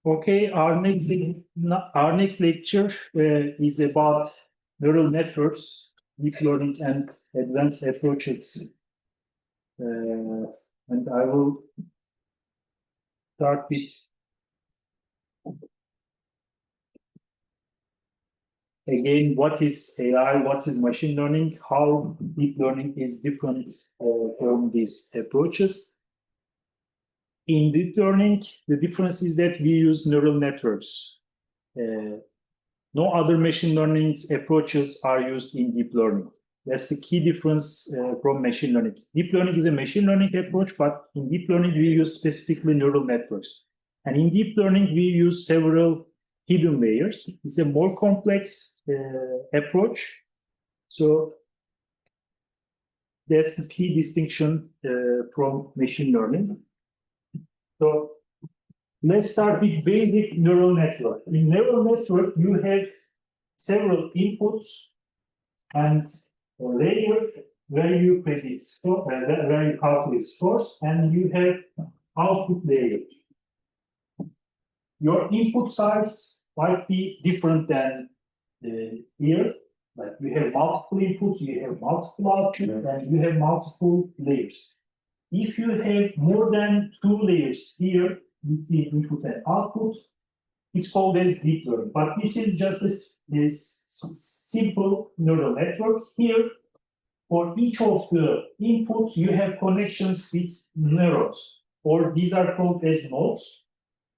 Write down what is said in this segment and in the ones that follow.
Okay, our next lecture is about neural networks, deep learning, and advanced approaches. And I will start with again what is AI, what is machine learning, how deep learning is different from these approaches. In deep learning, the difference is that we use neural networks. No other machine learning approaches are used in deep learning. That's the key difference from machine learning. Deep learning is a machine learning approach, but in deep learning, we use specifically neural networks. And in deep learning, we use several hidden layers. It's a more complex approach. So that's the key distinction from machine learning. So let's start with basic neural network. In neural network, you have several inputs and a layer where you predict where you calculate source, and you have output layer. Your input size might be different than here. Like you have multiple inputs, you have multiple outputs, and you have multiple layers. If you have more than 2 layers here between input and output, it's called as deep learning. But this is just this simple neural network. Here, for each of the input, you have connections with neurons, or these are called as nodes.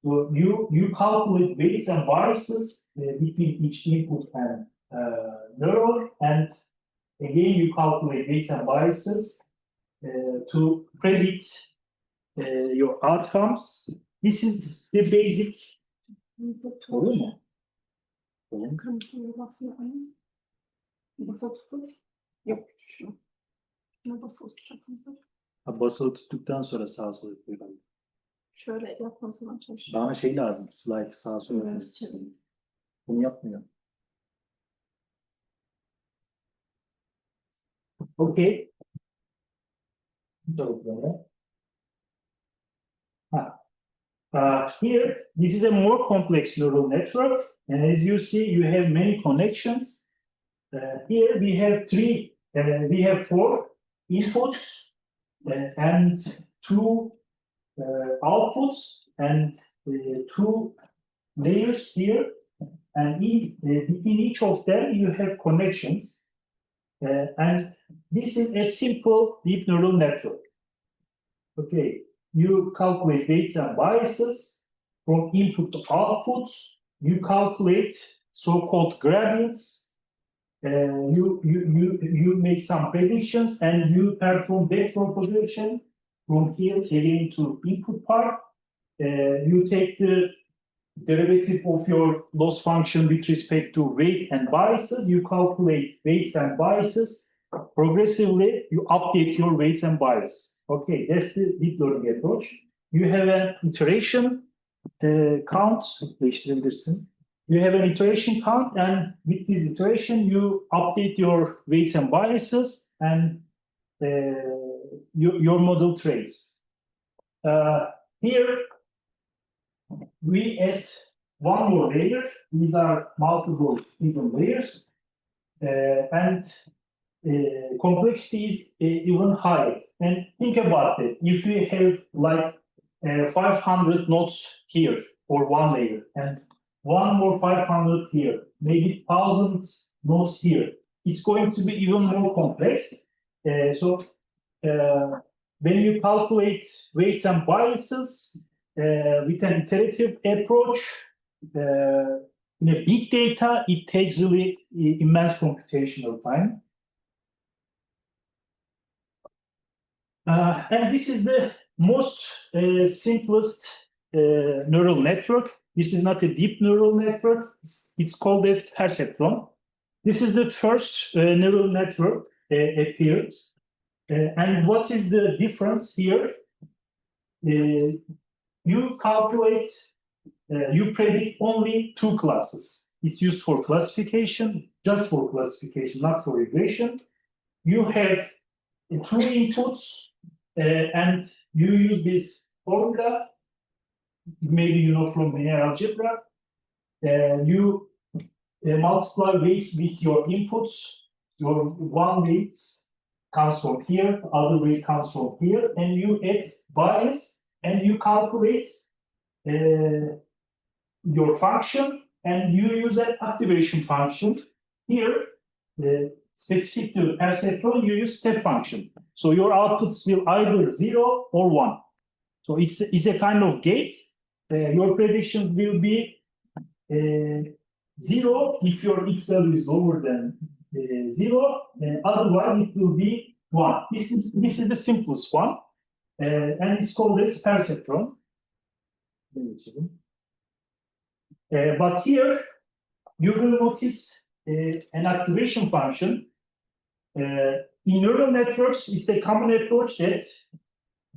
So you calculate weights and biases between each input and neuron, and again you calculate weights and biases to predict your outcomes. This is the basic. Olur mu? Basılı tuttuktan sonra sağa sola yapıyorum. Şöyle yapmasına çalışıyorum. Bana şey lazım, slide sağa sola. Bunu yapmıyor. Okay. Here, this is a more complex neural network, and as you see, you have many connections. Here we have we have 4 inputs and 2 outputs and 2 layers here, and between each of them you have connections, and this is a simple deep neural network. Okay. You calculate weights and biases from input to output. You calculate so-called gradients. You make some predictions, and you perform backpropagation from here again to input part. You take the derivative of your loss function with respect to weight and biases. You calculate weights and biases. Progressively, you update your weights and biases. Okay, that's the deep learning approach. You have an iteration count. You have an iteration count, and with this iteration, you update your weights and biases, and your model trains. Here, we add one more layer. These are multiple hidden layers, and complexity is even higher. And think about it. If you have like 500 nodes here for one layer, and one more 500 here, maybe 1,000 nodes here, it's going to be even more complex. So when you calculate weights and biases with an iterative approach, in a big data, it takes really immense computational time. And this is the most simplest neural network. This is not a deep neural network. It's called as perceptron. This is the first neural network appeared. And what is the difference here? You calculate, you predict only 2 classes. It's used for classification, just for classification, not for regression. You have 2 inputs, and you use this formula maybe you know from linear algebra. You multiply weights with your inputs. Your one weight comes from here, the other weight comes from here, and you add bias and you calculate your function, and you use an activation function. Here, specific to perceptron, you use step function. So your outputs will either 0 or 1. So it's a kind of gate. Your predictions will be 0 if your x value is lower than 0, otherwise it will be 1. This is the simplest one, and it's called as perceptron. But here you will notice an activation function. In neural networks, it's a common approach that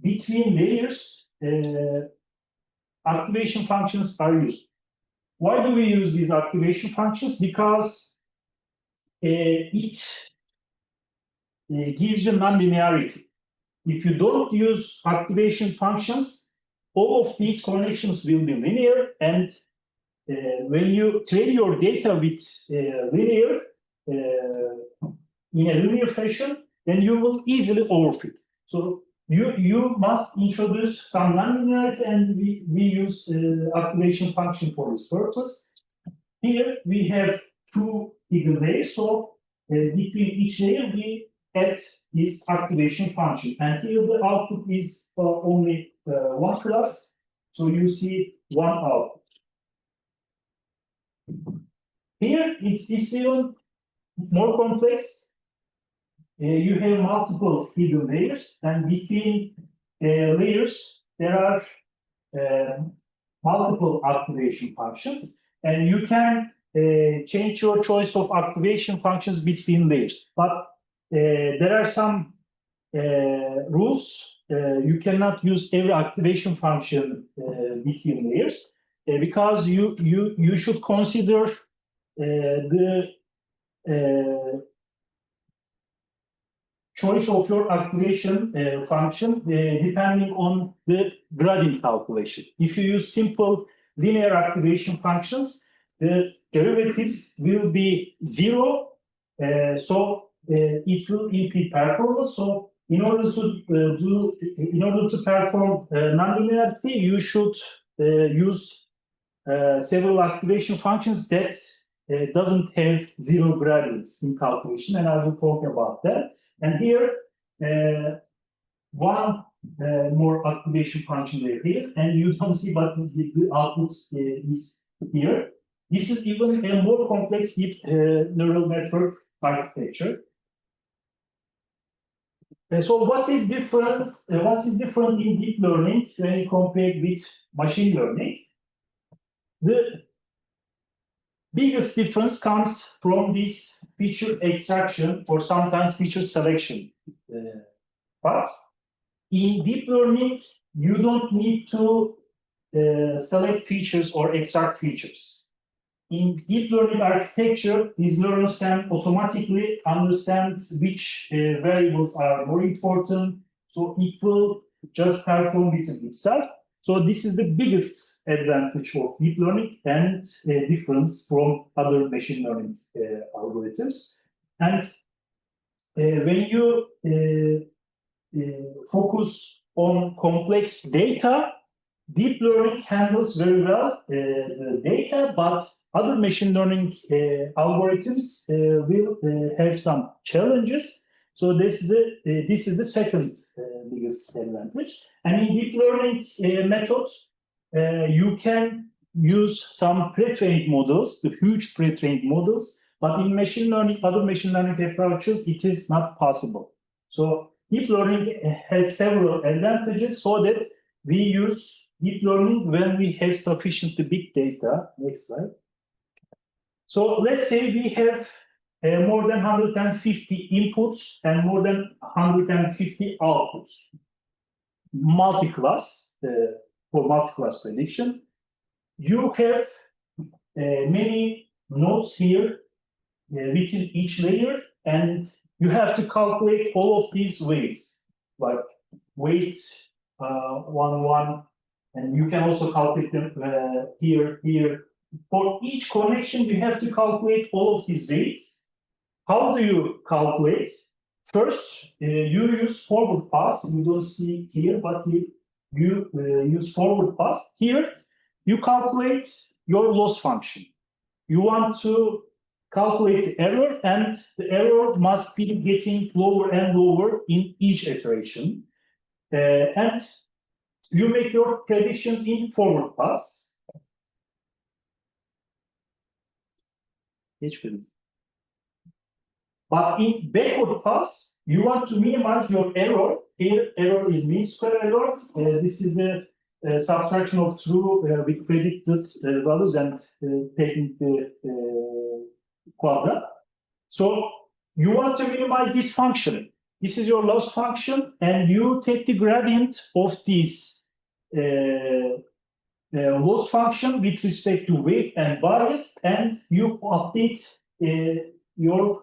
between layers, activation functions are used. Why do we use these activation functions? Because it gives you nonlinearity. If you don't use activation functions, all of these connections will be linear, and when you train your data with in a linear fashion, then you will easily overfit. So you must introduce some nonlinearity, and we use activation function for this purpose. Here we have two hidden layers, so between each layer we add this activation function, and here the output is only one class, so you see one output. Here it's even more complex. You have multiple hidden layers, and between layers there are multiple activation functions, and you can change your choice of activation functions between layers. But there are some rules. You cannot use every activation function between layers, because you should consider the choice of your activation function depending on the gradient calculation. If you use simple linear activation functions, the derivatives will be 0, so it will impede performance. So in order to perform nonlinearity, you should use several activation functions that doesn't have 0 gradients in calculation, and I will talk about that. And here, one more activation function layer here, and you don't see, but the output is here. This is even a more complex deep neural network architecture. So what is different? What is different in deep learning when you compare with machine learning? The biggest difference comes from this feature extraction or sometimes feature selection part. In deep learning, you don't need to select features or extract features. In deep learning architecture, these neurons can automatically understand which variables are more important, so it will just perform within itself. So this is the biggest advantage of deep learning and a difference from other machine learning algorithms. And when you focus on complex data, deep learning handles very well the data, but other machine learning algorithms will have some challenges. So this is the second biggest advantage. And in deep learning methods, you can use some pre-trained models, the huge pre-trained models, but in machine learning, other machine learning approaches, it is not possible. So deep learning has several advantages, so that we use deep learning when we have sufficiently big data. Next slide. So let's say we have more than 150 inputs and more than 150 outputs. Multi-class, for multi-class prediction. You have many nodes here within each layer, and you have to calculate all of these weights, like weight 1, 1, And you can also calculate them here, here. For each connection, you have to calculate all of these weights. How do you calculate? First, you use forward pass. You don't see here, but you use forward pass. Here, you calculate your loss function. You want to calculate the error, and the error must be getting lower and lower in each iteration. And you make your predictions in forward pass. But in backward pass, you want to minimize your error. Here, error is mean square error. This is the subtraction of true with predicted values and taking the quadrat. So you want to minimize this function. This is your loss function, and you take the gradient of this loss function with respect to weight and bias, and you update your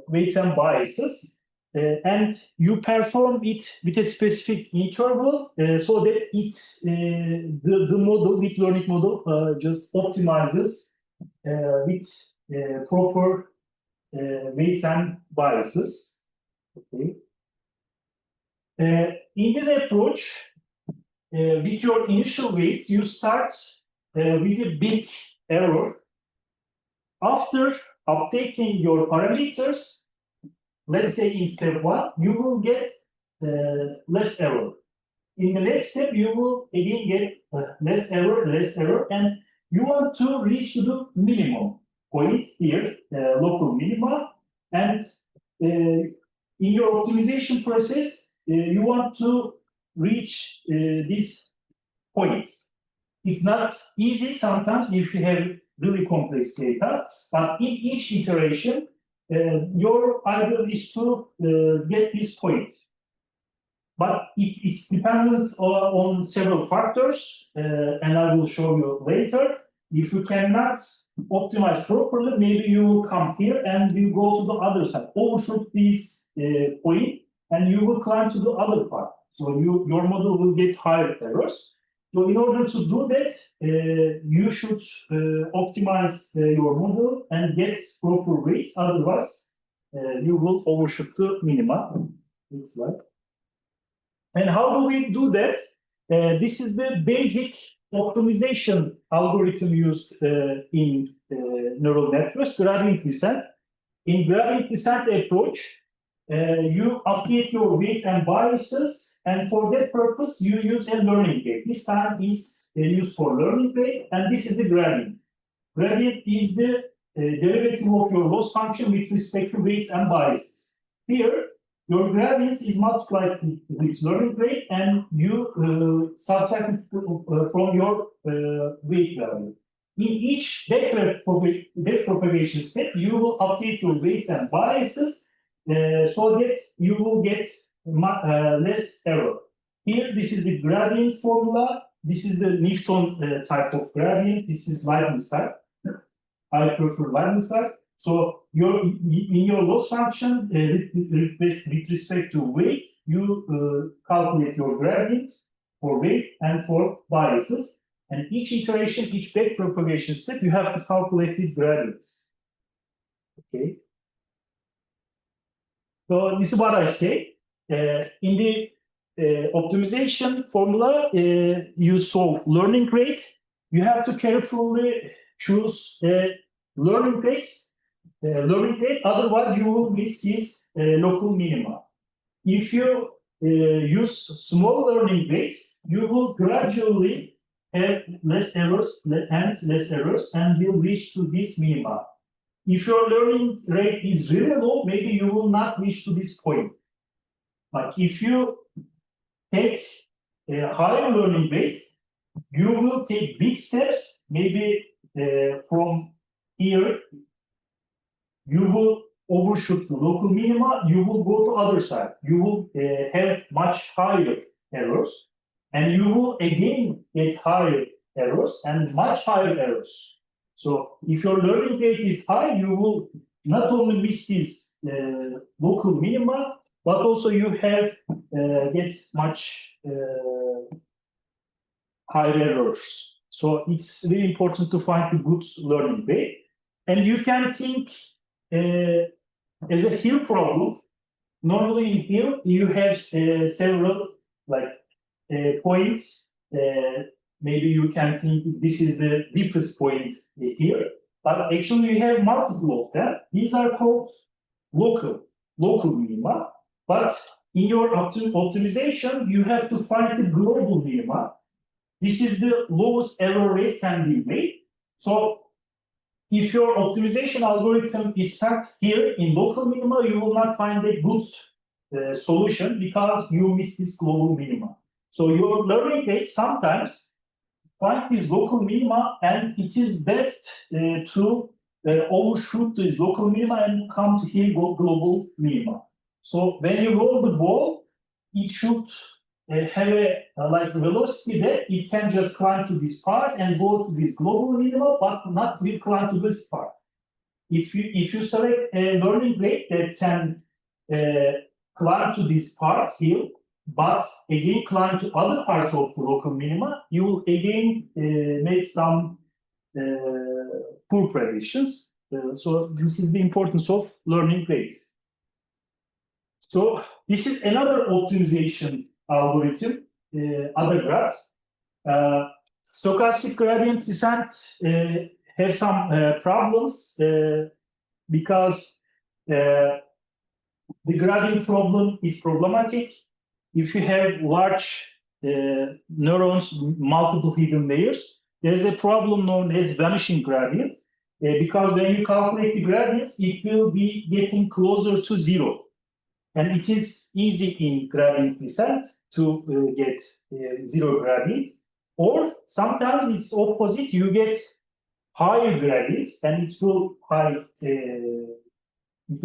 weights and biases, and you perform it with a specific interval so that it the model, deep learning model, just optimizes with proper weights and biases. Okay. In this approach, with your initial weights, you start with a big error. After updating your parameters, let's say in step 1, you will get less error. In the next step, you will again get less error, and you want to reach to the minimum point here, local minima, and in your optimization process, you want to reach this point. It's not easy sometimes if you have really complex data, but in each iteration, your ideal is to get this point. But it's dependent on several factors, and I will show you later. If you cannot optimize properly, maybe you will come here and you go to the other side, overshoot this point, and you will climb to the other part. So your model will get higher errors. So in order to do that, you should optimize your model and get proper weights. Otherwise, you will overshoot the minima. Looks like. And how do we do that? This is the basic optimization algorithm used in neural networks, gradient descent. In gradient descent approach, you update your weights and biases, and for that purpose, you use a learning rate. This sign is used for learning rate, and this is the gradient. Gradient is the derivative of your loss function with respect to weights and biases. Here, your gradient is multiplied with learning rate, and you subtract it from your weight value. In each back propagation step, you will update your weights and biases so that you will get less error. Here, this is the gradient formula. This is the Newton type of gradient. This is Leibniz type. I prefer Leibniz type. So in your loss function, with respect to weight, you calculate your gradients for weight and for biases. And each iteration, each back propagation step, you have to calculate these gradients. Okay. So this is what I say. In the optimization formula, you solve learning rate. You have to carefully choose learning rates. Otherwise you will miss his local minima. If you use small learning rates, you will gradually have less errors and will reach to this minima. If your learning rate is really low, maybe you will not reach to this point. But if you take higher learning rates, you will take big steps, maybe from here. You will overshoot the local minima, you will go to other side. You will have much higher errors, and you will again get higher errors and much higher errors. So if your learning rate is high, you will not only miss this local minima, but also you have get much higher errors. So it's really important to find the good learning way. And you can think as a hill problem. Normally in hill, you have several points. Maybe you can think this is the deepest point here, but actually you have multiple of them. These are called local minima. But in your optimization, you have to find the global minima. This is the lowest error rate can be made. So if your optimization algorithm is stuck here in local minima, you will not find a good solution because you miss this global minima. So your learning rate sometimes find this local minima, and it is best to overshoot this local minima and come to here global minima. So when you roll the ball, it should have a velocity that it can just climb to this part and go to this global minima, but not will climb to this part. If you select a learning rate that can climb to this part here, but again climb to other parts of the local minima, you will again make some poor predictions. So this is the importance of learning rates. So this is another optimization algorithm, other graphs. Stochastic gradient descent have some problems because the gradient problem is problematic. If you have large neurons, multiple hidden layers, there's a problem known as vanishing gradient, because when you calculate the gradients, it will be getting closer to zero. And it is easy in gradient descent to get zero gradient. Or sometimes it's opposite, you get higher gradients and it will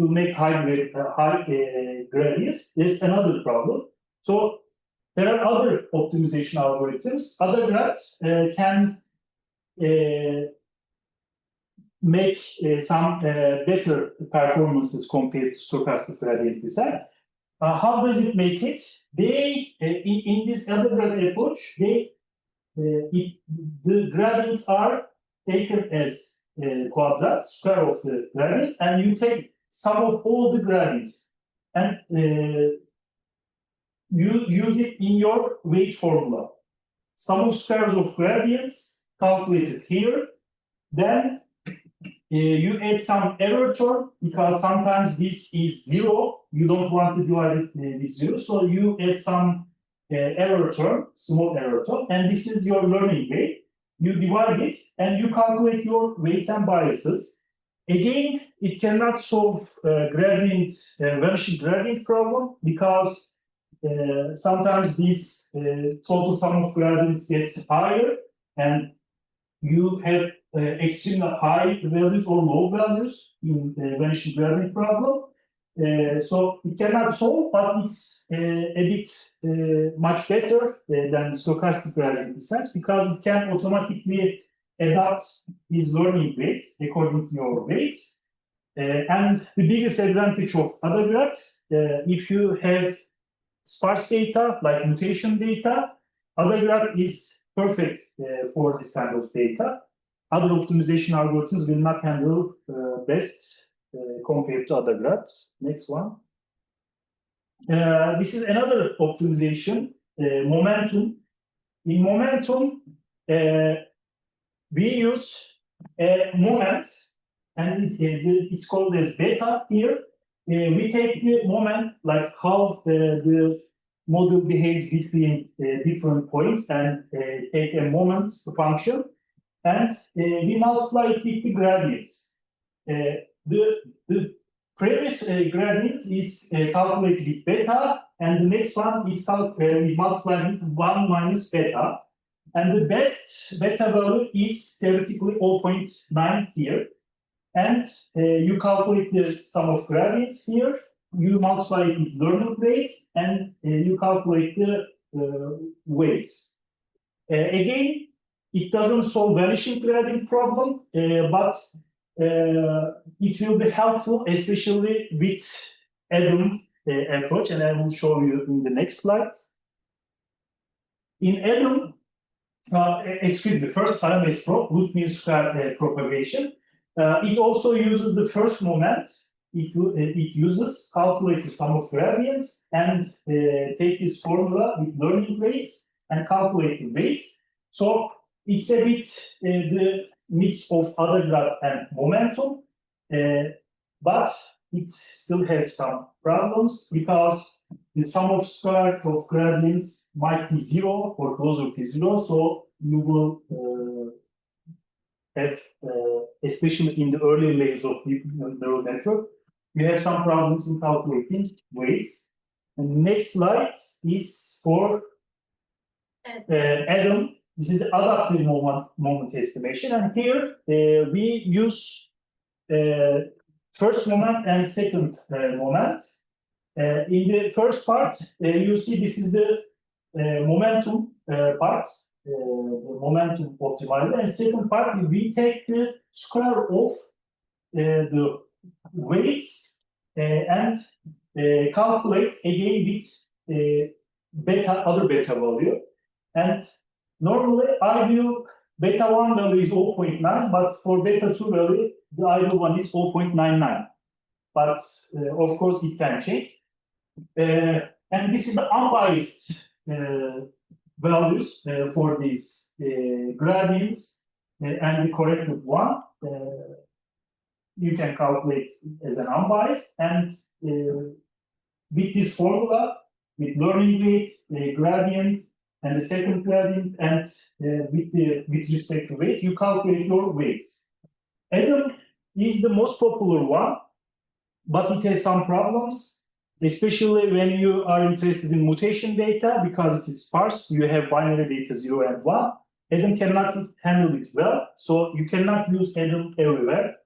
make high gradients. There's another problem. So there are other optimization algorithms. Other graphs can make some better performances compared to stochastic gradient descent. How does it make it? They in this algebraic approach, the gradients are taken as quadrats, square of the gradients, and you take sum of all the gradients and you use it in your weight formula. Sum of squares of gradients calculated here. Then you add some error term because sometimes this is zero. You don't want to divide it with zero, so you add some error term, small error term, and this is your learning rate. You divide it and you calculate your weights and biases. Again, it cannot solve vanishing gradient problem because sometimes this total sum of gradients gets higher and you have extremely high values or low values in vanishing gradient problem. So it cannot solve, but it's a bit much better than stochastic gradient descent because it can automatically adapt its learning rate according to your weights. And the biggest advantage of other graphs, if you have sparse data like mutation data, other graph is perfect for this kind of data. Other optimization algorithms will not handle best compared to other graphs. Next one. This is another optimization, momentum. In momentum, we use a moment, and it's called as beta here. We take the moment, like how the model behaves between different points, and take a moment function, and we multiply it with the gradients. The previous gradient is calculated with beta, and the next one is multiplied with 1 minus beta. And the best beta value is theoretically 0.9 here. And you calculate the sum of gradients here, you multiply it with learning rate, and you calculate the weights. Again, it doesn't solve vanishing gradient problem, but it will be helpful, especially with Adam approach, and I will show you in the next slide. In Adam, excuse me, first parameter probe, root mean square propagation. It also uses the first moment. It uses calculate the sum of gradients and take this formula with learning rates and calculate the weights. So it's a bit the mix of other graph and momentum, but it still has some problems because the sum of square of gradients might be 0 or closer to 0. So you will have, especially in the early layers of deep neural network, you have some problems in calculating weights. And next slide is for Adam. This is the adaptive moment estimation. And here we use first moment and second moment. In the first part, you see this is the momentum part, the momentum optimizer. And second part, we take the square of the weights and calculate again with other beta value. And normally, ideal beta 1 value is 0.9, but for beta 2 value, the ideal one is 0.99. But of course, it can change. And this is the unbiased values for these gradients and the corrected one. You can calculate as an unbiased, and with this formula, with learning rate, gradient, and the second gradient, and with respect to weight, you calculate your weights. Adam is the most popular one, but it has some problems, especially when you are interested in mutation data, because it is sparse. You have binary data 0 and 1. Adam cannot handle it well, so you cannot use Adam everywhere.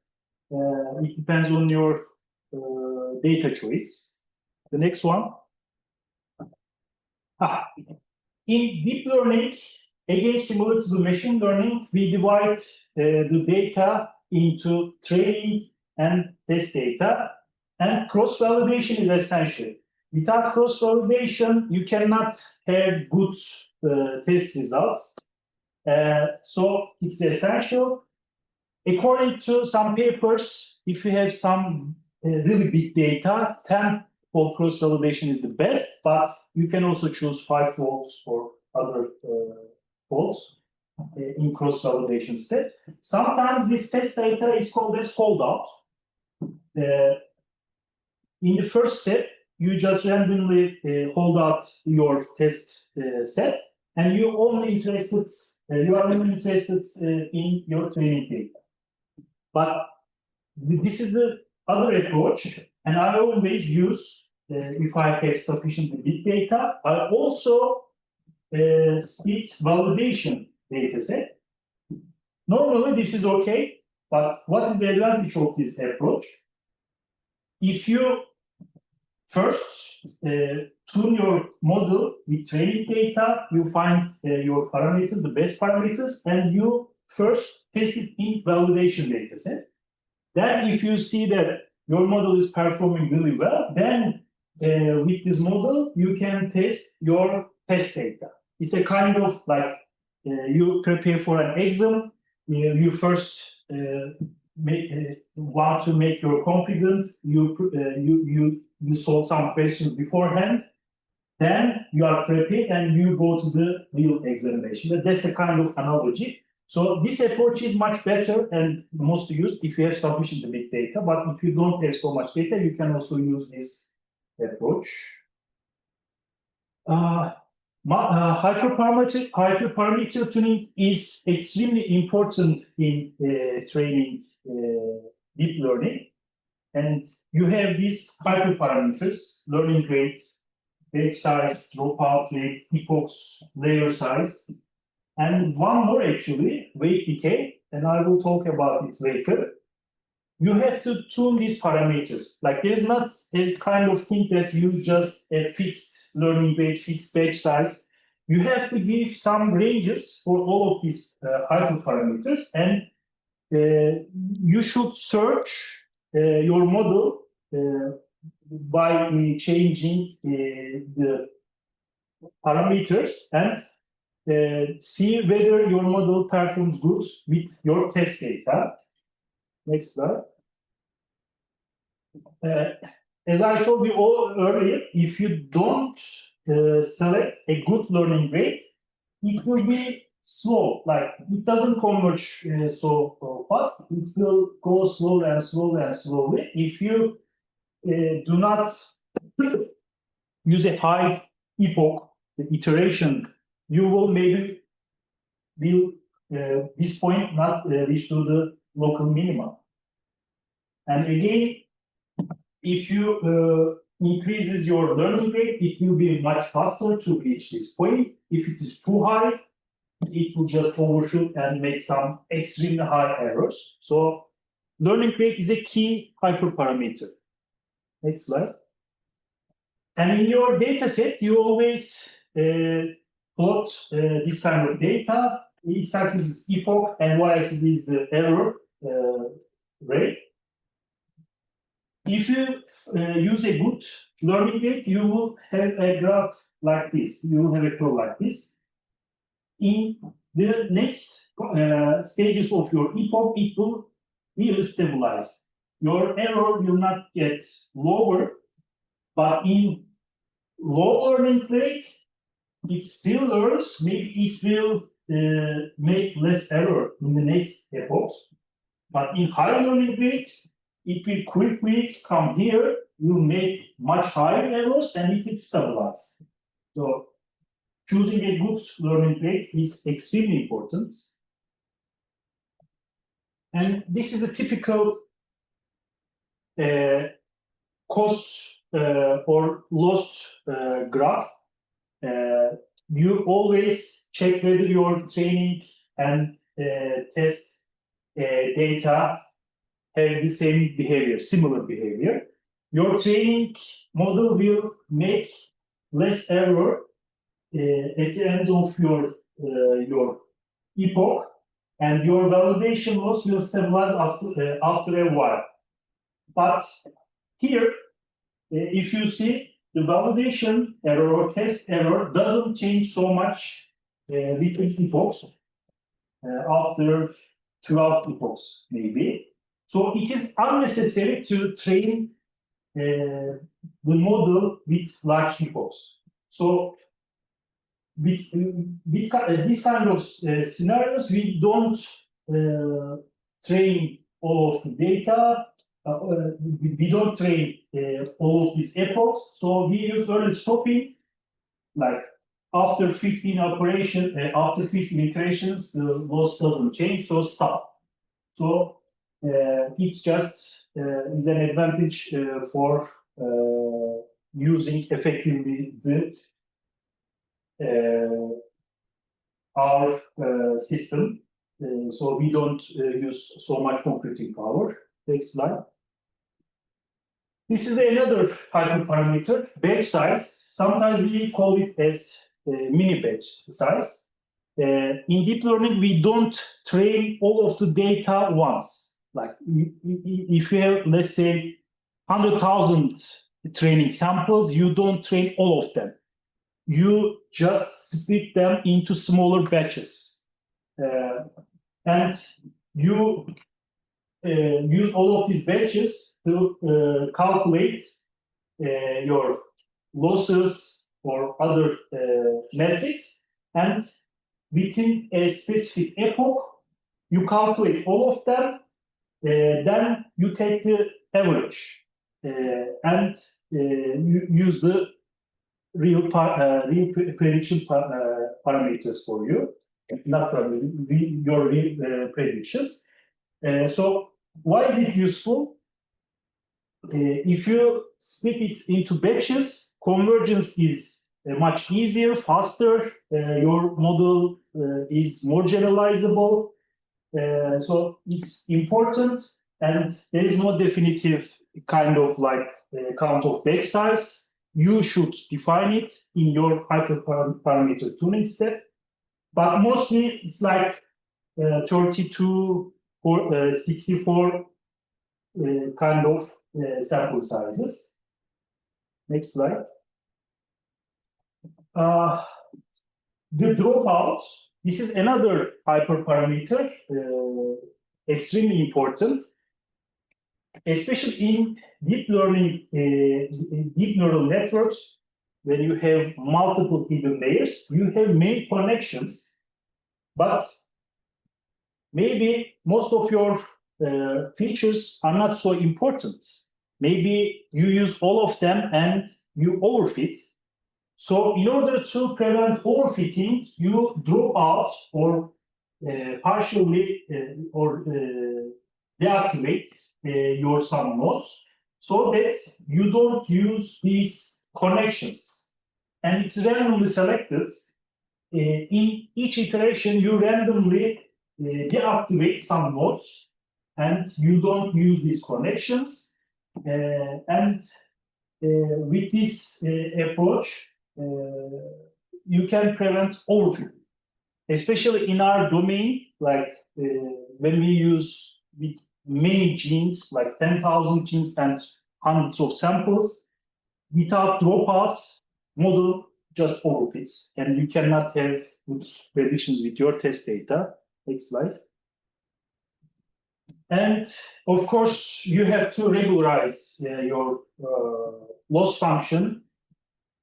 It depends on your data choice. The next one. In deep learning, again similar to the machine learning, we divide the data into training and test data, and cross-validation is essential. Without cross-validation, you cannot have good test results. So it's essential. According to some papers, if you have some really big data, 10-fold cross-validation is the best, but you can also choose 5 folds or other folds in cross-validation step. Sometimes this test data is called as holdout. In the first step, you just randomly hold out your test set, and you are only interested in your training data. But this is the other approach, and I always use, if I have sufficient big data, I also split validation data set. Normally, this is okay, but what is the advantage of this approach? If you first tune your model with training data, you find your parameters, the best parameters, and you first test it in validation data set. Then if you see that your model is performing really well, then with this model, you can test your test data. It's a kind of like you prepare for an exam. You first want to make your confident. You solve some questions beforehand. Then you are prepared and you go to the real examination. That's a kind of analogy. So this approach is much better and most used if you have sufficient big data. But if you don't have so much data, you can also use this approach. Hyperparameter tuning is extremely important in training deep learning. And you have these hyperparameters: learning rate, page size, dropout rate, epochs, layer size. And one more actually, weight decay, and I will talk about it later. You have to tune these parameters. Like there's not a kind of thing that you just a fixed learning rate, fixed page size. You have to give some ranges for all of these hyperparameters, and you should search your model by changing the parameters, and see whether your model performs good with your test data. Next slide. As I showed you all earlier, if you don't select a good learning rate, it will be slow. Like it doesn't converge so fast. It will go slowly and slowly and slowly. If you do not use a high epoch iteration, you will maybe will this point not reach to the local minimum. And again, if you increases your learning rate, it will be much faster to reach this point. If it is too high, it will just overshoot and make some extremely high errors. So learning rate is a key hyperparameter. Next slide. And in your data set, you always plot this kind of data. X-axis is epoch and y-axis is the error rate. If you use a good learning rate, you will have a graph like this. You will have a curve like this. In the next stages of your epoch, it will stabilize. Your error will not get lower, but in low learning rate, it still learns. Maybe it will make less error in the next epochs. But in high learning rate, it will quickly come here, will make much higher errors, and it will stabilize. So choosing a good learning rate is extremely important. And this is a typical cost or lost graph. You always check whether your training and test data have the same behavior, similar behavior. Your training model will make less error at the end of your epoch, and your validation loss will stabilize after a while. But here, if you see, the validation error or test error doesn't change so much between epochs after 12 epochs, maybe. So it is unnecessary to train the model with large epochs. So with this kind of scenarios, we don't train all of the data. We don't train all of these epochs. So we use early stopping, like after 15 after 15 iterations, the loss doesn't change, so stop. So it's just is an advantage for using effectively our system. So we don't use so much computing power. Next slide. This is another hyperparameter, batch size. Sometimes we call it as mini batch size. In deep learning, we don't train all of the data once. Like if you have, let's say, 100,000 training samples, you don't train all of them. You just split them into smaller batches. And you use all of these batches to calculate your losses or other metrics. And within a specific epoch, you calculate all of them. Then you take the average and you use the real prediction parameters for you, not your real predictions. So why is it useful? If you split it into batches, convergence is much easier, faster. Your model is more generalizable. So it's important, and there is no definitive kind of like count of batch size. You should define it in your hyperparameter tuning step, but mostly it's like 32 or 64 kind of sample sizes. the dropouts, this is another hyperparameter, extremely important, especially in deep learning, deep neural networks, when you have multiple hidden layers, you have many connections, but maybe most of your features are not so important. Maybe you use all of them and you overfit. So in order to prevent overfitting, you drop out or partially or deactivate your some nodes so that you don't use these connections. And it's randomly selected. In each iteration, you randomly deactivate some nodes and you don't use these connections. With this approach, you can prevent overfitting, especially in our domain, like when we use with many genes, like 10,000 genes and hundreds of samples, without dropouts, model just overfits, and you cannot have good predictions with your test data. Next slide. And of course, you have to regularize your loss function.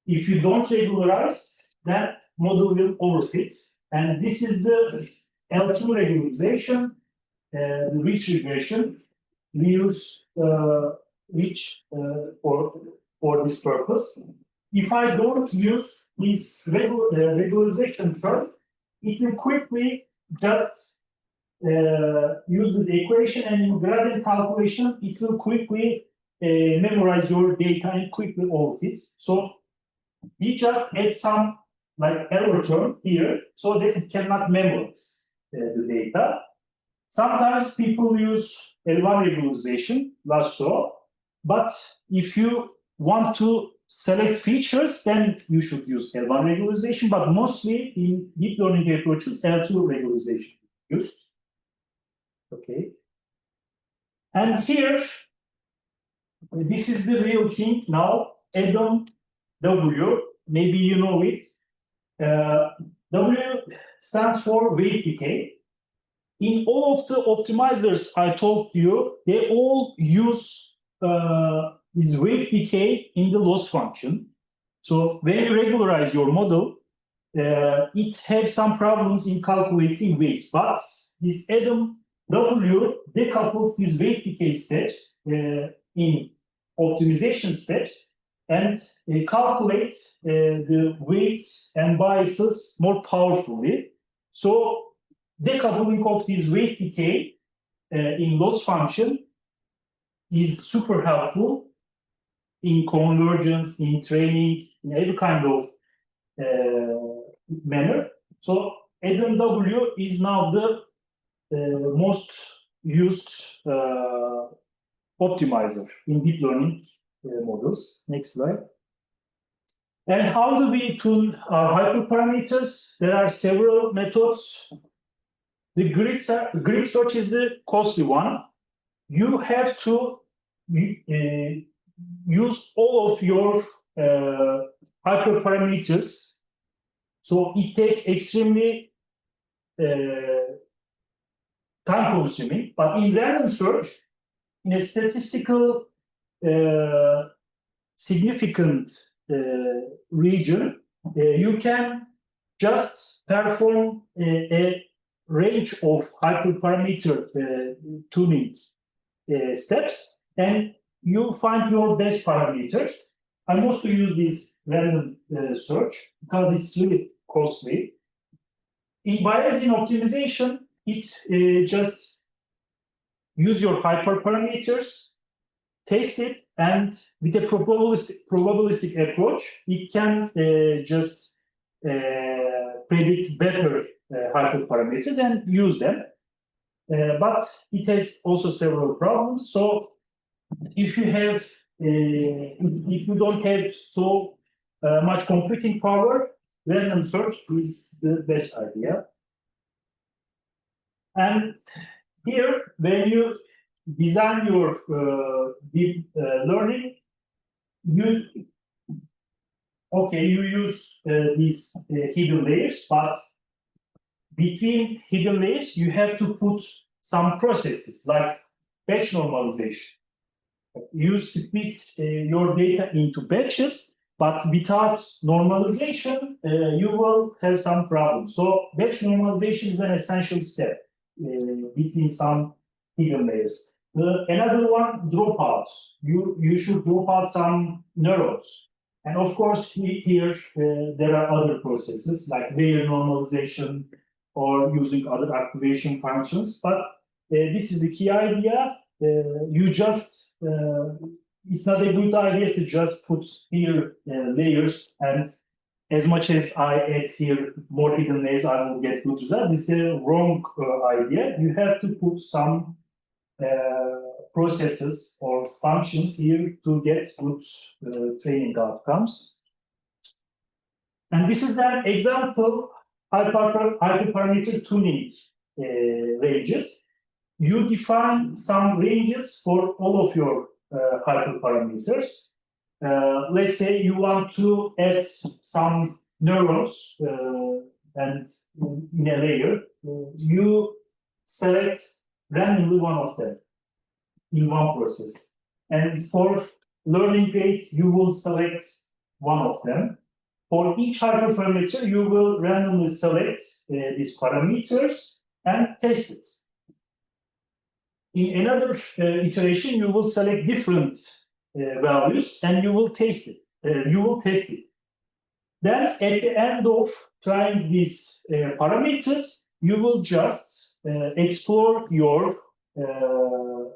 If you don't regularize, that model will overfit. And this is the L2 regularization, the rich regression. We use rich for this purpose. If I don't use this regularization term, it will quickly just use this equation, and in gradient calculation, it will quickly memorize your data and quickly overfits. So we just add some like error term here so that it cannot memorize the data. Sometimes people use L1 regularization, lasso, but if you want to select features, then you should use L1 regularization, but mostly in deep learning approaches, L2 regularization is used. Okay. And here, this is the real thing now, Adam W, maybe you know it. W stands for weight decay. In all of the optimizers I told you, they all use this weight decay in the loss function. So when you regularize your model, it has some problems in calculating weights, but this Adam W decouples these weight decay steps in optimization steps and calculates the weights and biases more powerfully. So decoupling of this weight decay in loss function is super helpful in convergence, in training, in every kind of manner. So Adam W is now the most used optimizer in deep learning models. Next slide. And how do we tune our hyperparameters? There are several methods. The grid search is the costly one. You have to use all of your hyperparameters. So it takes extremely time consuming, but in random search, in a statistical significant region, you can just perform a range of hyperparameter tuning steps, and you find your best parameters. I mostly use this random search because it's really costly. In Bayesian optimization, it's just use your hyperparameters, test it, and with a probabilistic approach, it can just predict better hyperparameters and use them. But it has also several problems. So if you have, if you don't have so much computing power, random search is the best idea. And here, when you design your deep learning, you okay, you use these hidden layers, but between hidden layers, you have to put some processes like batch normalization. You split your data into batches, but without normalization, you will have some problems. So batch normalization is an essential step between some hidden layers. Another one, dropouts. You should drop out some neurons. And of course, here there are other processes like layer normalization or using other activation functions. But this is the key idea. You just, it's not a good idea to just put here layers, and as much as I add here more hidden layers, I will get good results. This is a wrong idea. You have to put some processes or functions here to get good training outcomes. And this is an example hyperparameter tuning ranges. You define some ranges for all of your hyperparameters. Let's say you want to add some neurons and in a layer, you select randomly one of them in one process. And for learning rate, you will select one of them. For each hyperparameter, you will randomly select these parameters and test it. In another iteration, you will select different values and you will test it. Then at the end of trying these parameters, you will just explore your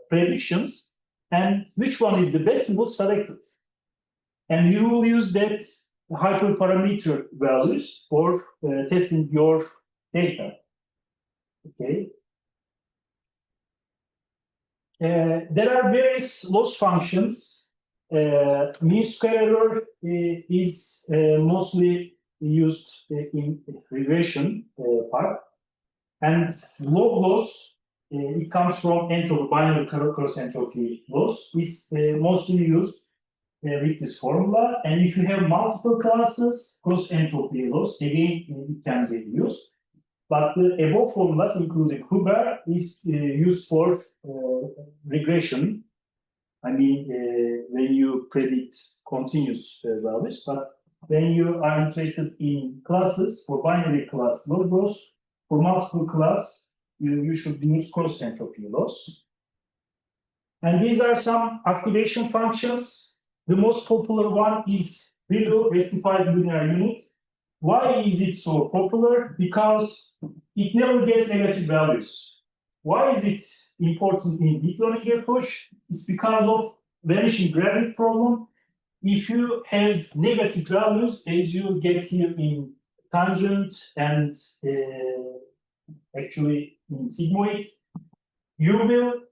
predictions, and which one is the best, you will select it. And you will use that hyperparameter values for testing your data. Okay. There are various loss functions. Mean square error is mostly used in regression part, and log loss it comes from entropy, binary cross entropy loss is mostly used with this formula. And if you have multiple classes, cross entropy loss again it can be used. But the above formulas, including Huber, is used for regression. I mean, when you predict continuous values, but when you are interested in classes, for binary class log loss, for multiple class, you should use cross entropy loss. And these are some activation functions. The most popular one is ReLU, rectified linear unit. Why is it so popular? Because it never gets negative values. Why is it important in deep learning approach? It's because of vanishing gradient problem. If you have negative values, as you get here in tangent and actually in sigmoid, you will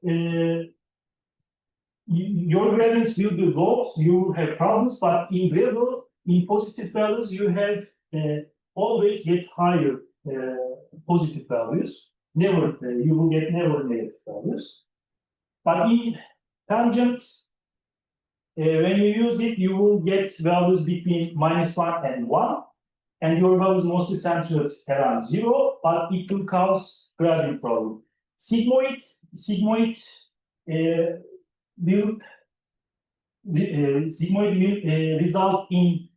your gradients will be low. You will have problems, but in ReLU, in positive values, you have always get higher positive values. Never you will get never negative values. But in tangents, when you use it, you will get values between -1 and 1, and your values mostly centered around 0, but it will cause gradient problem. Sigmoid will result in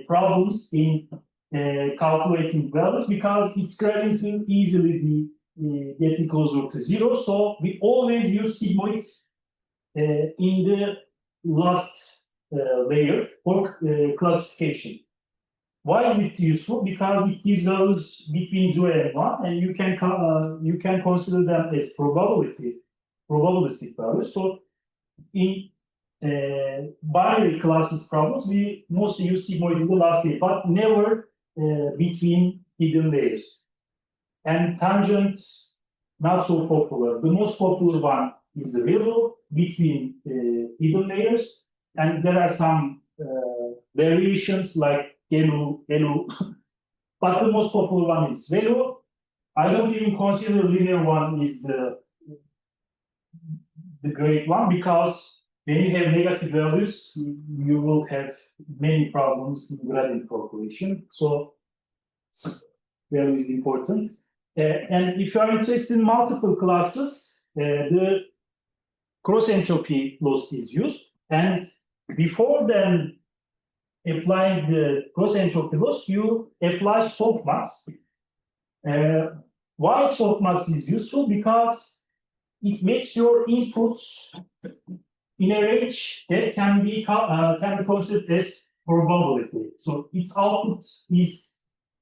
problems in calculating values because its gradients will easily be getting closer to 0. So we always use sigmoid in the last layer for classification. Why is it useful? Because it gives values between 0 and 1, and you can consider them as probabilistic values. So in binary classes problems, we mostly use sigmoid in the last layer, but never between hidden layers. And tangent, not so popular. The most popular one is the ReLU between hidden layers, and there are some variations like GELU, but the most popular one is ReLU. I don't even consider linear one is the great one because when you have negative values, you will have many problems in gradient calculation. So value is important. And if you are interested in multiple classes, the cross entropy loss is used. And before then applying the cross entropy loss, you apply softmax. Why softmax is useful? Because it makes your inputs in a range that can be considered as probability. So its output is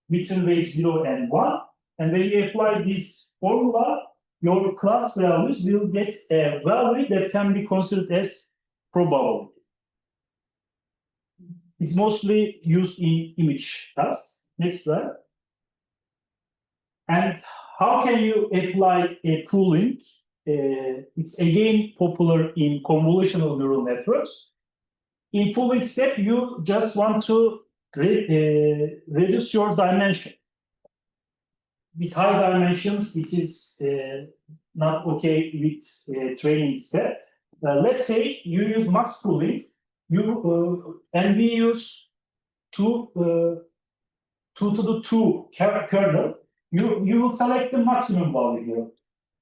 between range 0 and 1. And when you apply this formula, your class values will get a value that can be considered as probability. It's mostly used in image tasks. Next slide. And how can you apply a pooling? It's again popular in convolutional neural networks. In pooling step, you just want to reduce your dimension. With high dimensions, it is not okay with training step. Let's say you use max pooling, and we use 2 to the 2 kernel. You will select the maximum value here.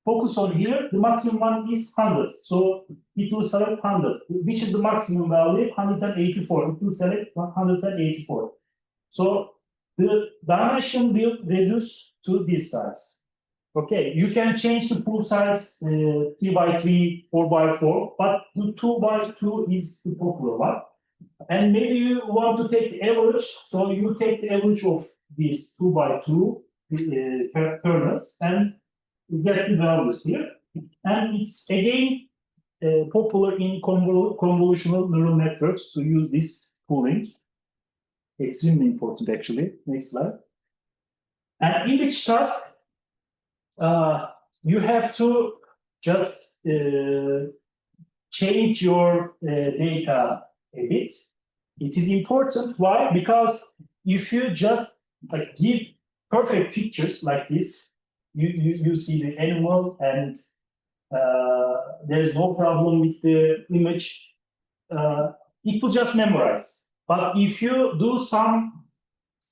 Focus on here, the maximum one is 100. So it will select 100, which is the maximum value, 184. It will select 184. So the dimension will reduce to this size. Okay, you can change the pool size 3 by 3, 4 by 4, but the 2 by 2 is the popular one. And maybe you want to take the average, so you take the average of these 2 by 2 kernels and you get the values here. And it's again popular in convolutional neural networks to use this pooling. Extremely important, actually. Next slide. And image task, you have to just change your data a bit. It is important. Why? Because if you just give perfect pictures like this, you see the animal and there is no problem with the image, it will just memorize. But if you do some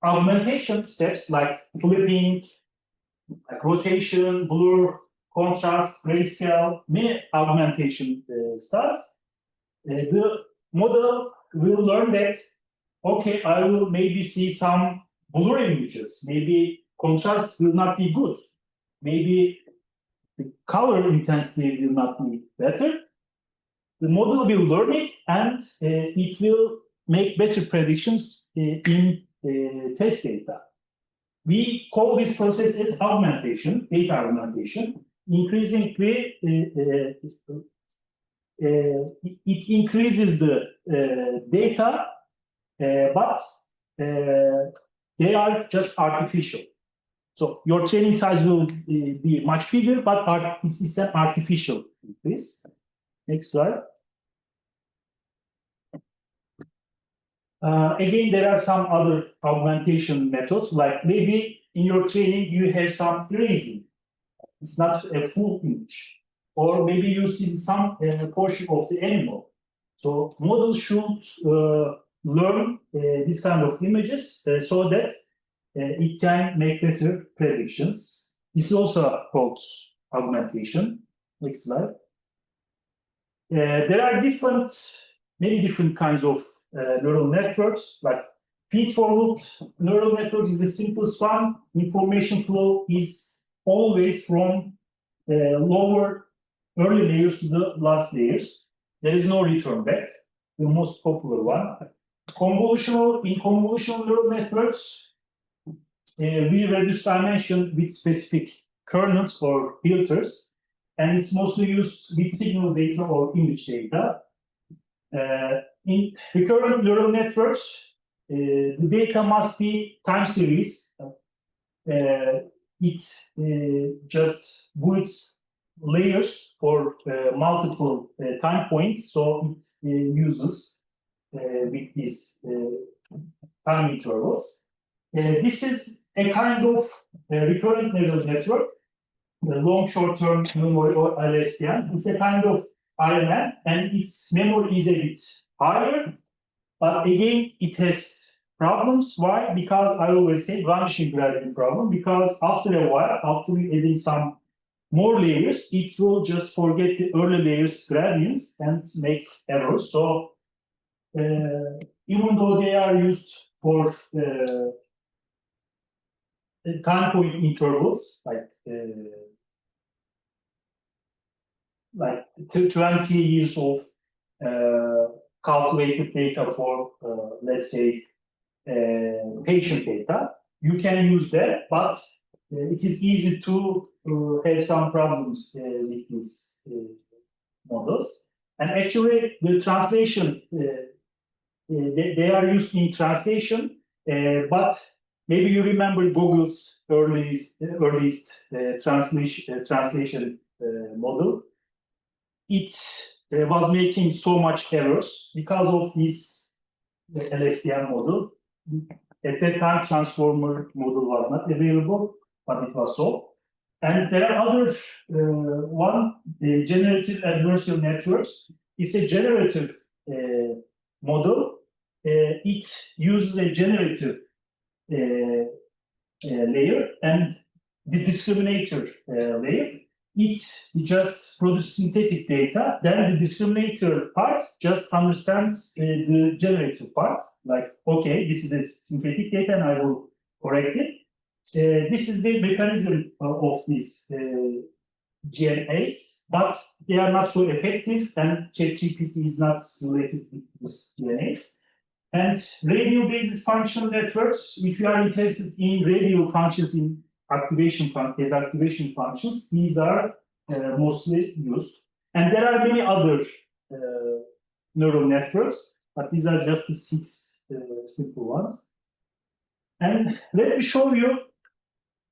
augmentation steps like flipping, like rotation, blur, contrast, grayscale, many augmentation styles, the model will learn that, okay, I will maybe see some blur images, maybe contrast will not be good, maybe the color intensity will not be better. The model will learn it and it will make better predictions in test data. We call this process as augmentation, data augmentation. Increasingly, it increases the data, but they are just artificial. So your training size will be much bigger, but it's an artificial increase. Next slide. Again, there are some other augmentation methods, like maybe in your training you have some erasing. It's not a full image. Or maybe you see some portion of the animal. So models should learn this kind of images so that it can make better predictions. This is also called augmentation. Next slide. There are many different kinds of neural networks, like feed-forward neural network is the simplest one. Information flow is always from lower early layers to the last layers. There is no return back, the most popular one. In convolutional neural networks, we reduce dimension with specific kernels or filters, and it's mostly used with signal data or image data. In recurrent neural networks, the data must be time series. It just builds layers for multiple time points, so it uses with these time intervals. This is a kind of recurrent neural network, the long short-term memory or LSTM. It's a kind of RMN, and its memory is a bit higher. But again, it has problems. Why? Because I always say vanishing gradient problem, because after a while, after we add in some more layers, it will just forget the early layers gradients and make errors. So even though they are used for time point intervals, like 20 years of calculated data for, let's say, patient data, you can use that, but it is easy to have some problems with these models. And actually, the translation, they are used in translation, but maybe you remember Google's earliest translation model. It was making so much errors because of this LSTM model. At that time, transformer model was not available, but it was so. And there are other one, the generative adversarial networks. It's a generative model. It uses a generative layer and the discriminator layer. It just produces synthetic data. Then the discriminator part just understands the generative part. Like, okay, this is a synthetic data, and I will correct it. This is the mechanism of these GNAs, but they are not so effective, and ChatGPT is not related with these GNAs. And radio basis functional networks, if you are interested in radio functions in activation functions, these are mostly used. And there are many other neural networks, but these are just the 6 simple ones. And let me show you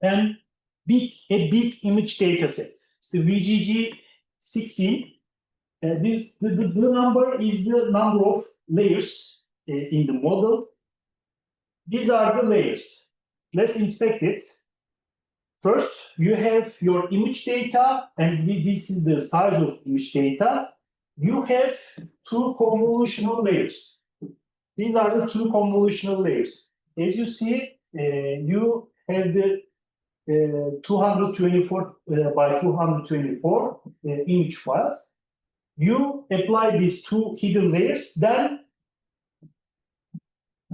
a big image data set. So VGG16, the number is the number of layers in the model. These are the layers. Let's inspect it. First, you have your image data, and this is the size of image data. You have 2 convolutional layers. These are the 2 convolutional layers. As you see, you have the 224 by 224 image files. You apply these 2 hidden layers, then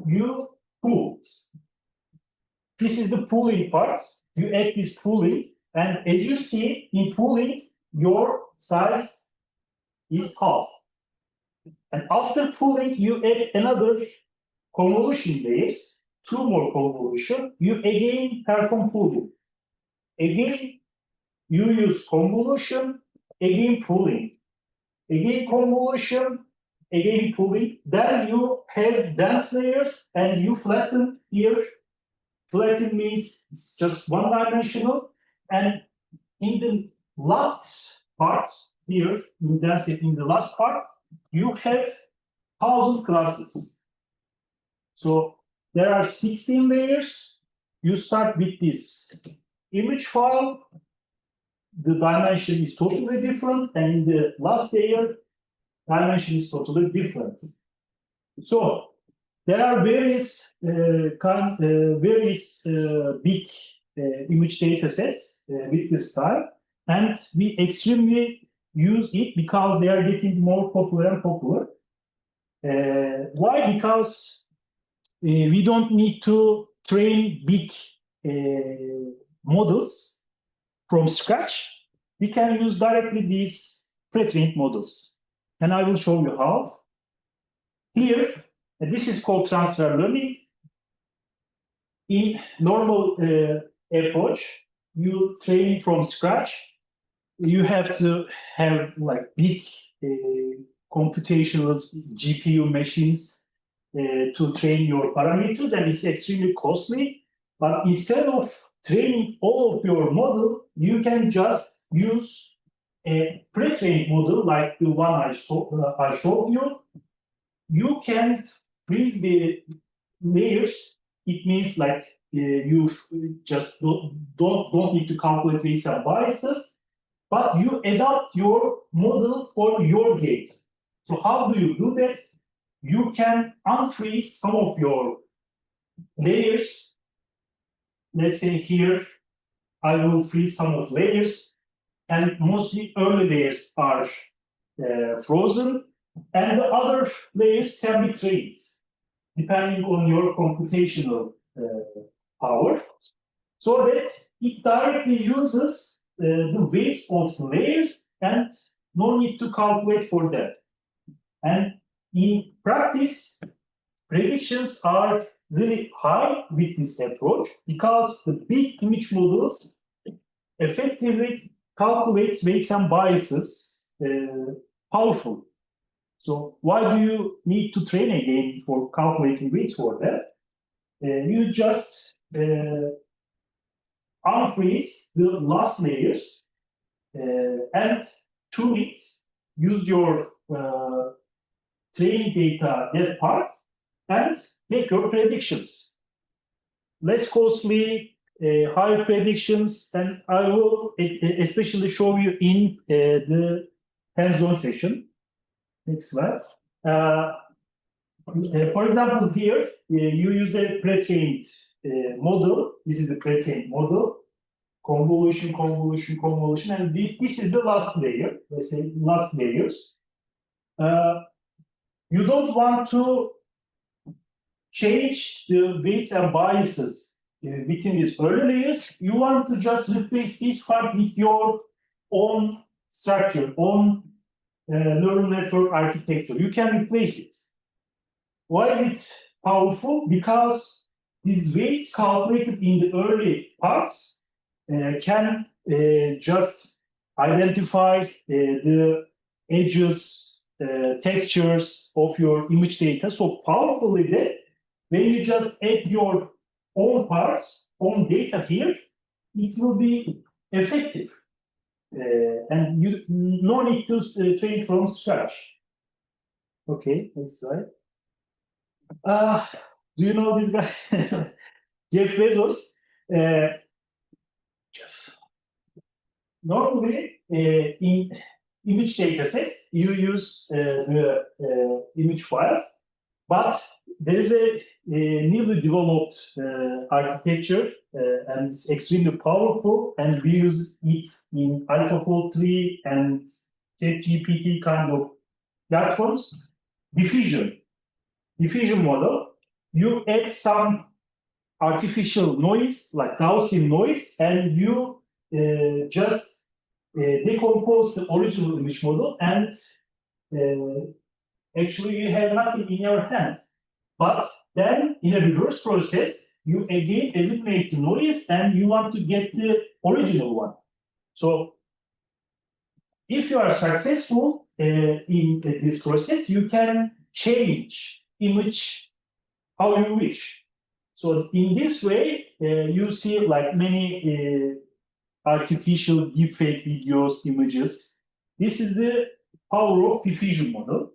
you pool. This is the pooling part. You add this pooling, and as you see, in pooling, your size is half. And after pooling, you add another convolution layers, 2 more convolution. You again perform pooling. Again, you use convolution, again pooling. Again convolution, again pooling. Then you have dense layers, and you flatten here. Flatten means it's just one-dimensional, and in the last part here, in the last part, you have 1,000 classes. So there are 16 layers. You start with this image file. The dimension is totally different, and in the last layer, dimension is totally different. So there are various big image data sets with this style, and we extremely use it because they are getting more popular and popular. Why? Because we don't need to train big models from scratch. We can use directly these pre-trained models, and I will show you how. Here, this is called transfer learning. In normal approach, you train from scratch. You have to have like big computational GPU machines to train your parameters, and it's extremely costly. But instead of training all of your model, you can just use a pre-trained model like the one I showed you. You can freeze the layers. It means like you just don't need to calculate these biases, but you adapt your model for your data. So how do you do that? You can unfreeze some of your layers. Let's say here, I will freeze some of layers, and mostly early layers are frozen, and the other layers can be trained, depending on your computational power, so that it directly uses the weights of the layers and no need to calculate for that. And in practice, predictions are really high with this approach because the big image models effectively calculate weights and biases powerful. So why do you need to train again for calculating weights for that? You just unfreeze the last layers and tune it, use your training data, that part, and make your predictions. Less costly, higher predictions, and I will especially show you in the hands-on session. Next slide. For example, here you use a pre-trained model. This is the pre-trained model. Convolution, convolution, convolution, and this is the last layer. Let's say last layers. You don't want to change the weights and biases within these early layers. You want to just replace this part with your own structure, own neural network architecture. You can replace it. Why is it powerful? Because these weights calculated in the early parts can just identify the edges, textures of your image data so powerfully that when you just add your own parts, own data here, it will be effective. And you no need to train from scratch. Okay, next slide. Do you know this guy? Jeff Bezos. Normally, in image datasets, you use the image files, but there is a newly developed architecture, and it's extremely powerful, and we use it in AlphaFold 3 and ChatGPT kind of platforms. Diffusion model. You add some artificial noise, like Gaussian noise, and you just decompose the original image model, and actually you have nothing in your hand. But then in a reverse process, you again eliminate the noise and you want to get the original one. So if you are successful in this process, you can change image how you wish. So in this way, you see like many artificial deepfake videos, images. This is the power of diffusion model.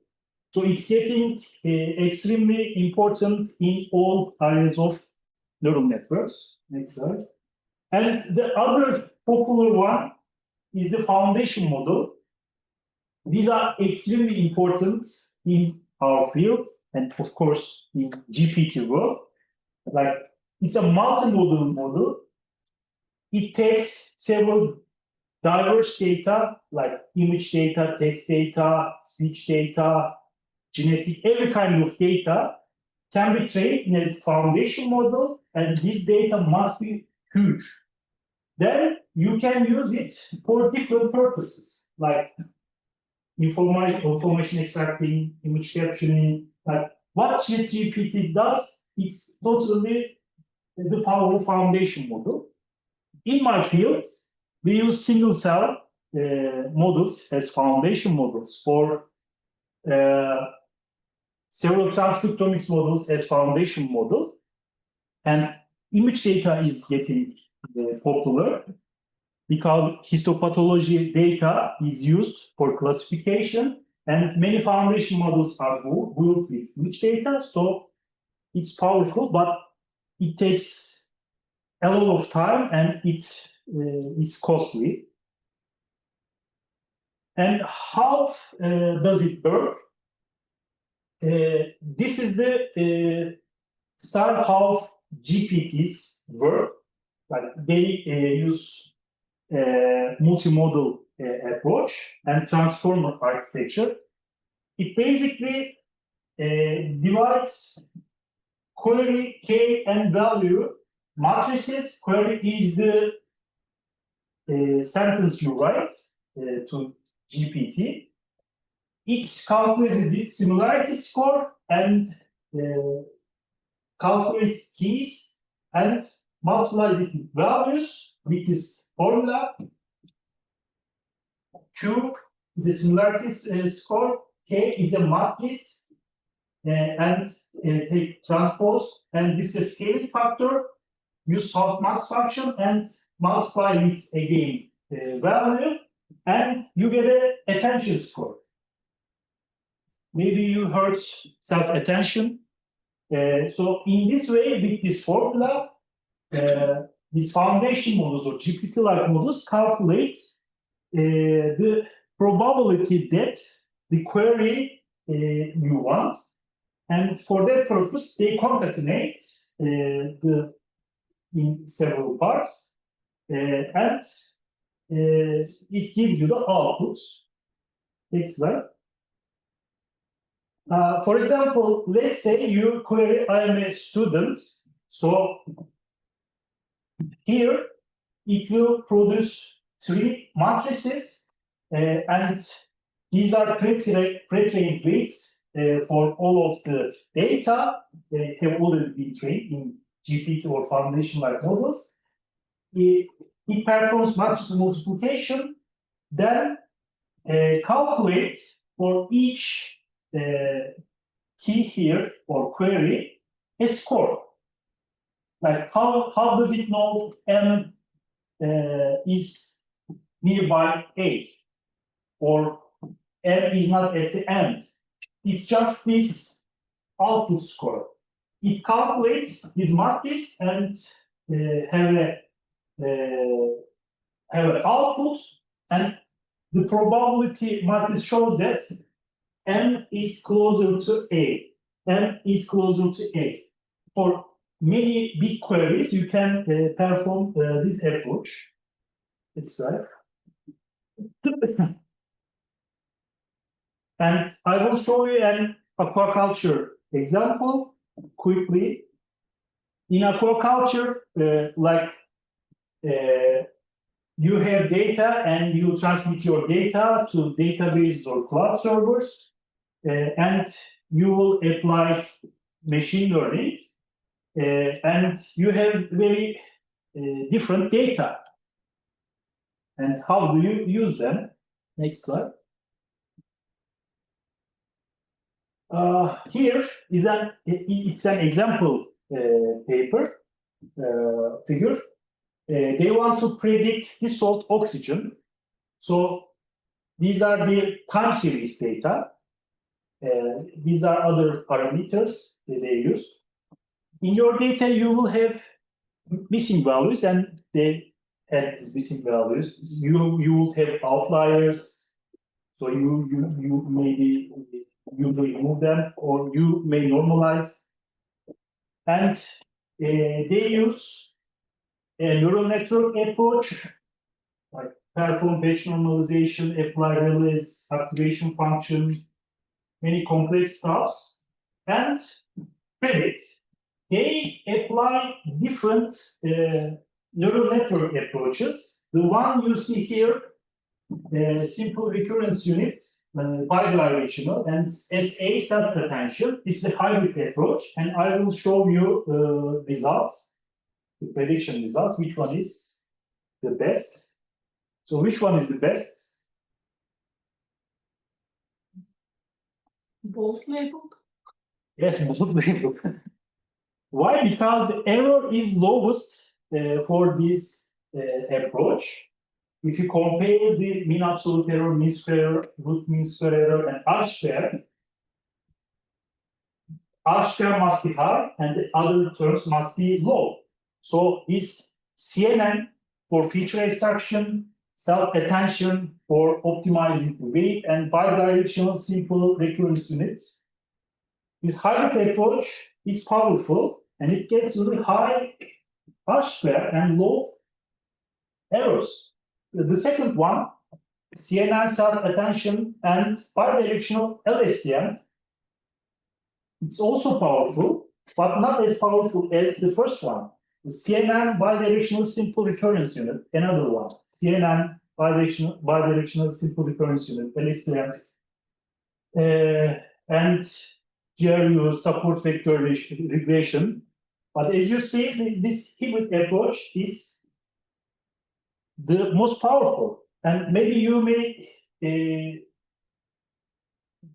So it's getting extremely important in all areas of neural networks. Next slide. And the other popular one is the foundation model. These are extremely important in our field and of course in GPT world. Like it's a multimodal model. It takes several diverse data like image data, text data, speech data, genetic, every kind of data can be trained in a foundation model, and this data must be huge. Then you can use it for different purposes, like information extracting, image captioning. Like what ChatGPT does, it's totally the power of foundation model. In my field, we use single cell models as foundation models for several transcriptomics models as foundation model, and image data is getting popular because histopathology data is used for classification, and many foundation models are built with image data, so it's powerful, but it takes a lot of time and it is costly. And how does it work? This is the style how GPTs work. Like they use multimodal approach and transformer architecture. It basically divides query, K, and value matrices. Query is the sentence you write to GPT. It calculates the similarity score and calculates keys and multiplies it with values with this formula. Q is a similarity score, K is a matrix, and take transpose, and this is a scaling factor. Use softmax function and multiply it again value, and you get a attention score. Maybe you heard self-attention. So in this way, with this formula, these foundation models or GPT-like models calculate the probability that the query you want, and for that purpose, they concatenate in several parts, and it gives you the outputs. Next slide. For example, let's say you query, I am a student. So here it will produce 3 matrices, and these are pre-trained weights for all of the data. They have already been trained in GPT or foundation-like models. It performs matrix multiplication, then calculates for each key here or query a score. Like how does it know M is nearby A or M is not at the end? It's just this output score. It calculates this matrix and have an output, and the probability matrix shows that M is closer to A. M is closer to A. For many big queries, you can perform this approach. It's right. And I will show you an aquaculture example quickly. In aquaculture, you have data and you transmit your data to databases or cloud servers, and you will apply machine learning, and you have very different data. And how do you use them? Next slide. Here is it's an example paper figure. They want to predict dissolved oxygen. So these are the time series data. These are other parameters that they use. In your data, you will have missing values, and they have these missing values. You will have outliers. So you maybe you remove them, or you may normalize. And they use a neural network approach, like perform batch normalization, apply relays, activation function, many complex stuffs, and predict. They apply different neural network approaches. The one you see here, simple recurrence unit, bidirectional, and SA self-potential. This is a hybrid approach, and I will show you results, the prediction results, which one is the best. So which one is the best? Both labeled. Yes, both labeled. Why? Because the error is lowest for this approach. If you compare the mean absolute error, mean square error, root mean square error, and R square must be high, and the other terms must be low. So this CNN for feature extraction, self-attention for optimizing the weight and bidirectional simple recurrence units. This hybrid approach is powerful and it gets really high R-square and low errors. The second one, CNN self-attention and bidirectional LSTM, it's also powerful, but not as powerful as the first one. The CNN bidirectional simple recurrence unit, another one. CNN bidirectional simple recurrence unit, LSTM, and GRU support vector regression. But as you see, this hybrid approach is the most powerful. And maybe you may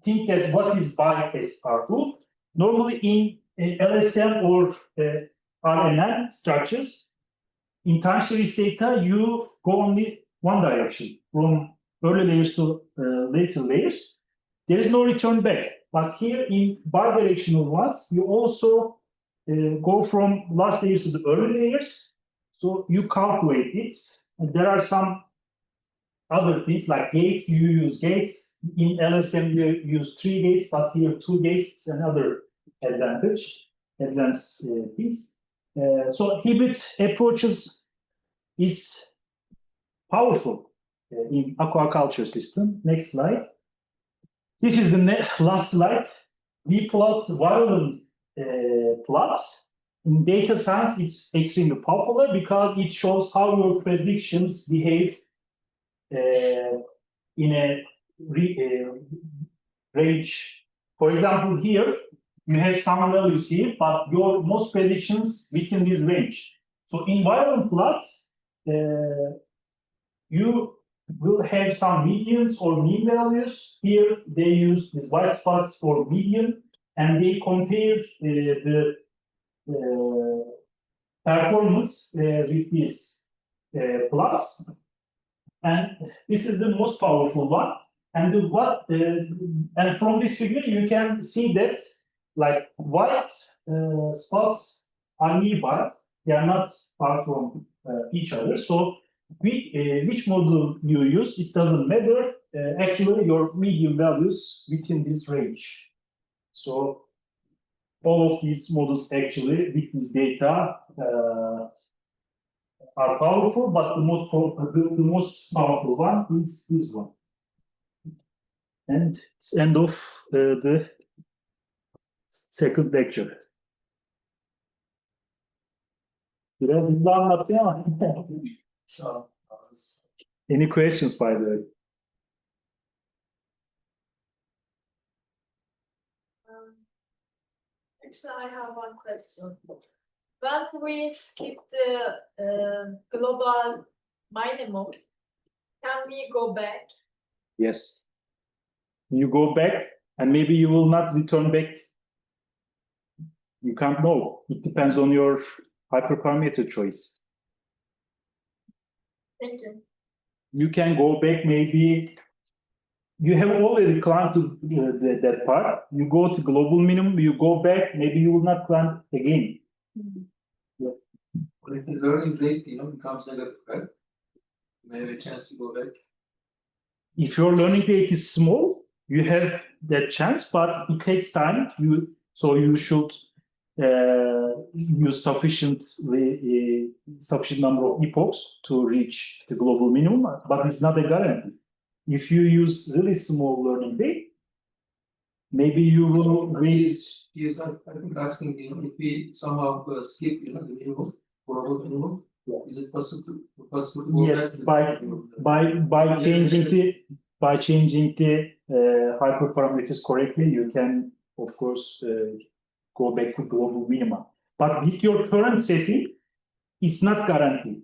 think that what is bias powerful? Normally in LSM or RNN structures, in time series data, you go only one direction, from early layers to later layers. There is no return back. But here in bidirectional ones, you also go from last layers to the early layers. So you calculate it. And there are some other things like gates. You use gates. In LSM, you use 3 gates, but here 2 gates is another advanced piece. So hybrid approaches is powerful in aquaculture system. Next slide. This is the last slide. We plot violent plots. In data science, it's extremely popular because it shows how your predictions behave in a range. For example, here, you have some values here, but your most predictions within this range. So in violent plots, you will have some medians or mean values. Here, they use these white spots for median, and they compare the performance with these plots. And this is the most powerful one. And and from this figure, you can see that like white spots are nearby. They are not far from each other. So which model you use, it doesn't matter. Actually, your median values within this range. So all of these models actually with this data are powerful, but the most powerful one is this one. And it's end of the second lecture. Biraz hızlı anlattım ama. Any questions, by the way? Actually, I have one question. When we skip the global minimum, can we go back? Yes. You go back, and maybe you will not return back. You can't know. It depends on your hyperparameter choice. Thank you. You can go back, maybe you have already climbed to that part. You go to global minimum, you go back, maybe you will not climb again. But if the learning rate, becomes negative, right? You may have a chance to go back. If your learning rate is small, you have that chance, but it takes time. So you should use sufficient number of epochs to reach the global minimum, but it's not a guarantee. If you use really small learning rate, maybe you will reach. Yes, I think asking, if we somehow skip, the minimum, global minimum, is it possible to go Yes, back? by changing the hyperparameters correctly, you can of course go back to global minima. But with your current setting, it's not guaranteed.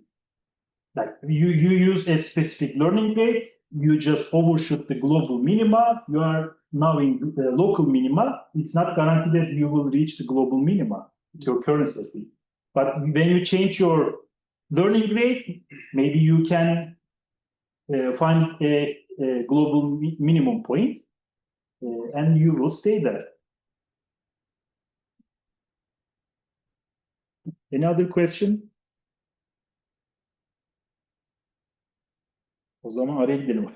Like you use a specific learning rate, you just overshoot the global minima, you are now in the local minima. It's not guaranteed that you will reach the global minima with your current setting. But when you change your learning rate, maybe you can find a global minimum point, and you will stay there. Any other question? O zaman araya gidelim.